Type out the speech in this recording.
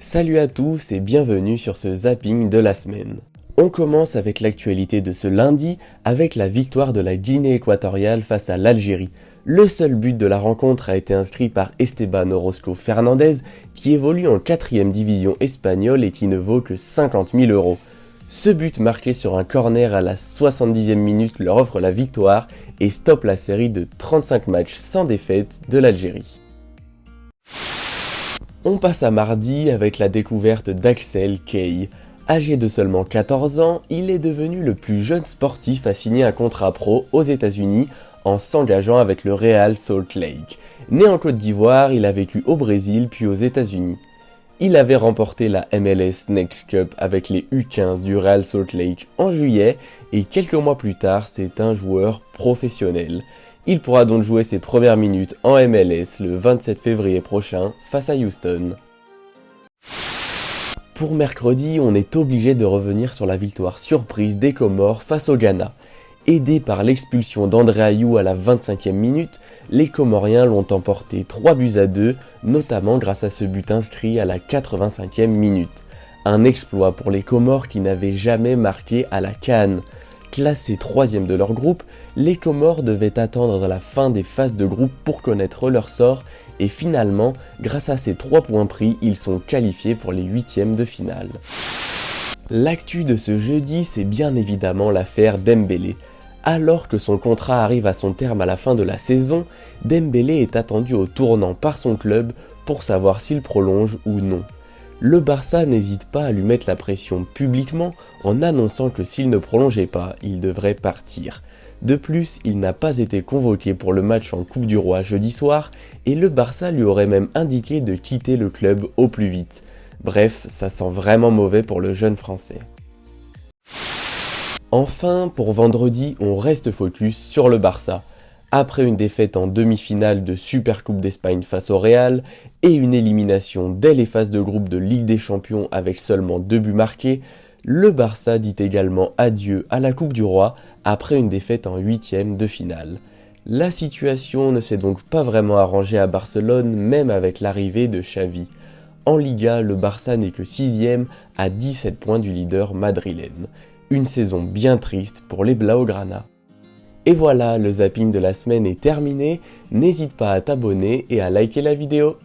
Salut à tous et bienvenue sur ce zapping de la semaine. On commence avec l'actualité de ce lundi avec la victoire de la Guinée équatoriale face à l'Algérie. Le seul but de la rencontre a été inscrit par Esteban Orozco Fernandez qui évolue en 4ème division espagnole et qui ne vaut que 50 000 €. Ce but marqué sur un corner à la 70e minute leur offre la victoire et stoppe la série de 35 matchs sans défaite de l'Algérie. On passe à mardi avec la découverte d'Axel Kay. Âgé de seulement 14 ans, il est devenu le plus jeune sportif à signer un contrat pro aux États-Unis en s'engageant avec le Real Salt Lake. Né en Côte d'Ivoire, il a vécu au Brésil puis aux États-Unis. Il avait remporté la MLS Next Cup avec les U15 du Real Salt Lake en juillet et quelques mois plus tard, c'est un joueur professionnel. Il pourra donc jouer ses premières minutes en MLS le 27 février prochain face à Houston. Pour mercredi, on est obligé de revenir sur la victoire surprise des Comores face au Ghana. Aidés par l'expulsion d'André Ayew à la 25e minute, les Comoriens l'ont emporté 3-2, notamment grâce à ce but inscrit à la 85e minute. Un exploit pour les Comores qui n'avaient jamais marqué à la CAN. Classés 3e de leur groupe, les Comores devaient attendre la fin des phases de groupe pour connaître leur sort et finalement, grâce à ces 3 points pris, ils sont qualifiés pour les 8e de finale. L'actu de ce jeudi, c'est bien évidemment l'affaire Dembélé. Alors que son contrat arrive à son terme à la fin de la saison, Dembélé est attendu au tournant par son club pour savoir s'il prolonge ou non. Le Barça n'hésite pas à lui mettre la pression publiquement en annonçant que s'il ne prolongeait pas, il devrait partir. De plus, il n'a pas été convoqué pour le match en Coupe du Roi jeudi soir et le Barça lui aurait même indiqué de quitter le club au plus vite. Bref, ça sent vraiment mauvais pour le jeune français. Enfin, pour vendredi, on reste focus sur le Barça. Après une défaite en demi-finale de Supercoupe d'Espagne face au Real et une élimination dès les phases de groupe de Ligue des Champions avec seulement 2 buts marqués, le Barça dit également adieu à la Coupe du Roi après une défaite en 8e de finale. La situation ne s'est donc pas vraiment arrangée à Barcelone, même avec l'arrivée de Xavi. En Liga, le Barça n'est que 6e à 17 points du leader madrilène. Une saison bien triste pour les Blaugrana. Et voilà, le zapping de la semaine est terminé, n'hésite pas à t'abonner et à liker la vidéo.